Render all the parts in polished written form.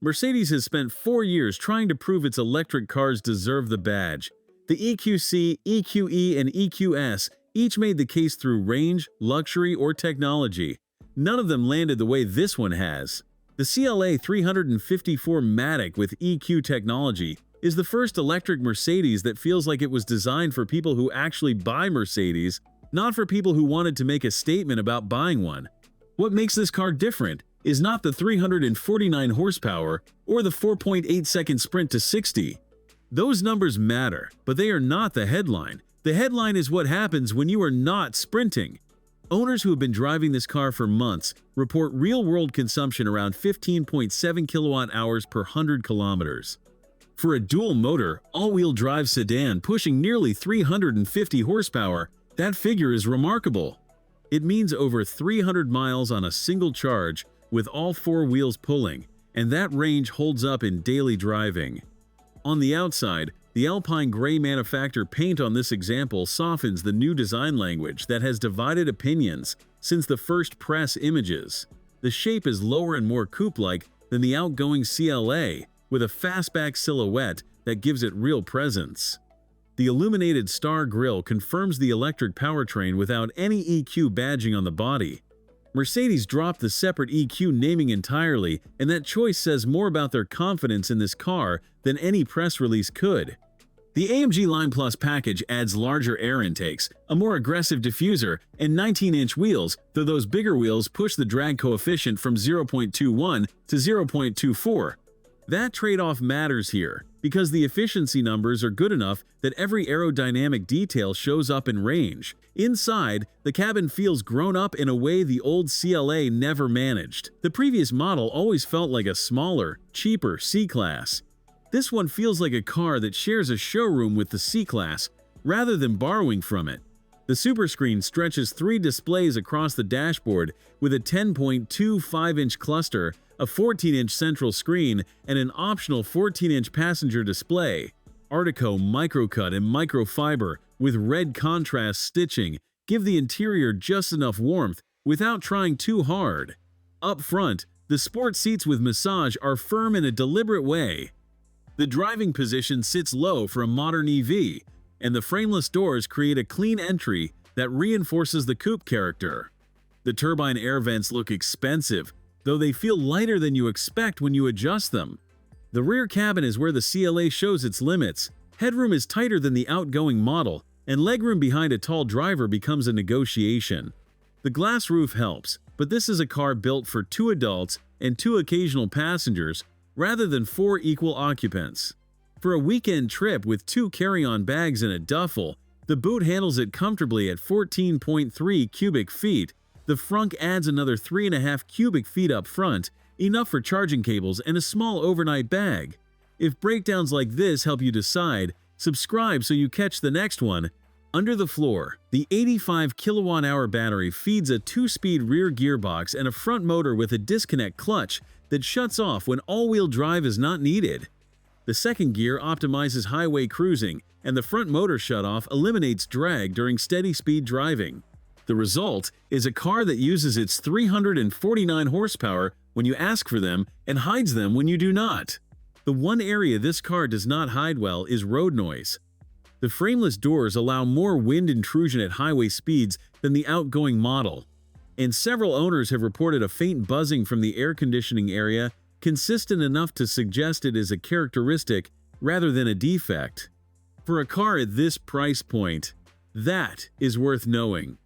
Mercedes has spent 4 years trying to prove its electric cars deserve the badge. The EQC, EQE, and EQS each made the case through range, luxury, or technology. None of them landed the way this one has. The CLA 354 MATIC with EQ technology is the first electric Mercedes that feels like it was designed for people who actually buy Mercedes, not for people who wanted to make a statement about buying one. What makes this car different is not the 349 horsepower or the 4.8-second sprint to 60. Those numbers matter, but they are not the headline. The headline is what happens when you are not sprinting. Owners who have been driving this car for months report real-world consumption around 15.7 kilowatt-hours per 100 kilometers. For a dual-motor, all-wheel drive sedan pushing nearly 350 horsepower, that figure is remarkable. It means over 300 miles on a single charge with all 4 wheels pulling, and that range holds up in daily driving. On the outside, the Alpine Grey MANUFAKTUR paint on this example softens the new design language that has divided opinions since the first press images. The shape is lower and more coupe-like than the outgoing CLA, with a fastback silhouette that gives it real presence. The illuminated star grille confirms the electric powertrain without any EQ badging on the body. Mercedes dropped the separate EQ naming entirely, and that choice says more about their confidence in this car than any press release could. The AMG Line Plus package adds larger air intakes, a more aggressive diffuser, and 19-inch wheels, though those bigger wheels push the drag coefficient from 0.21 to 0.24. That trade-off matters here, because the efficiency numbers are good enough that every aerodynamic detail shows up in range. Inside, the cabin feels grown up in a way the old CLA never managed. The previous model always felt like a smaller, cheaper C-Class. This one feels like a car that shares a showroom with the C-Class, rather than borrowing from it. The superscreen stretches 3 displays across the dashboard with a 10.25-inch cluster, a 14-inch central screen, and an optional 14-inch passenger display. Artico microcut and microfiber with red contrast stitching give the interior just enough warmth without trying too hard. Up front, the sport seats with massage are firm in a deliberate way. The driving position sits low for a modern EV, and the frameless doors create a clean entry that reinforces the coupe character. The turbine air vents look expensive, though they feel lighter than you expect when you adjust them. The rear cabin is where the CLA shows its limits. Headroom is tighter than the outgoing model, and legroom behind a tall driver becomes a negotiation. The glass roof helps, but this is a car built for 2 adults and 2 occasional passengers, rather than 4 equal occupants. For a weekend trip with 2 carry-on bags and a duffel, the boot handles it comfortably at 14.3 cubic feet. The Frunk adds another 3.5 cubic feet up front, enough for charging cables and a small overnight bag. If breakdowns like this help you decide, subscribe so you catch the next one. Under the floor, the 85 kilowatt-hour battery feeds a 2-speed rear gearbox and a front motor with a disconnect clutch that shuts off when all-wheel drive is not needed. The second gear optimizes highway cruising, and the front motor shutoff eliminates drag during steady-speed driving. The result is a car that uses its 349 horsepower when you ask for them and hides them when you do not. The one area this car does not hide well is road noise. The frameless doors allow more wind intrusion at highway speeds than the outgoing model, and several owners have reported a faint buzzing from the air conditioning area, consistent enough to suggest it is a characteristic rather than a defect. For a car at this price point, that is worth knowing.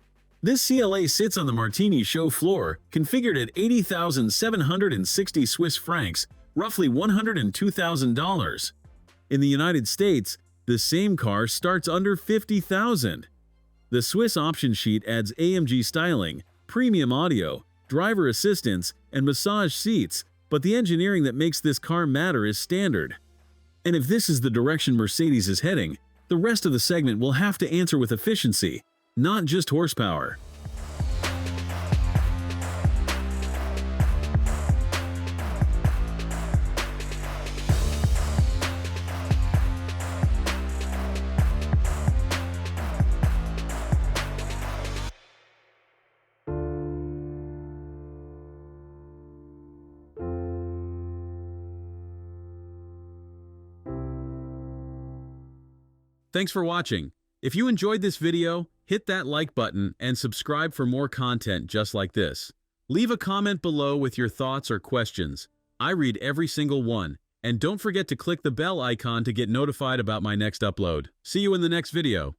This CLA sits on the Martigny show floor, configured at 80,760 Swiss francs, roughly $102,000. In the United States, the same car starts under $50,000. The Swiss option sheet adds AMG styling, premium audio, driver assistance, and massage seats, but the engineering that makes this car matter is standard. And if this is the direction Mercedes is heading, the rest of the segment will have to answer with efficiency, not just horsepower. Thanks for watching. If you enjoyed this video, hit that like button and subscribe for more content just like this. Leave a comment below with your thoughts or questions. I read every single one. And don't forget to click the bell icon to get notified about my next upload. See you in the next video.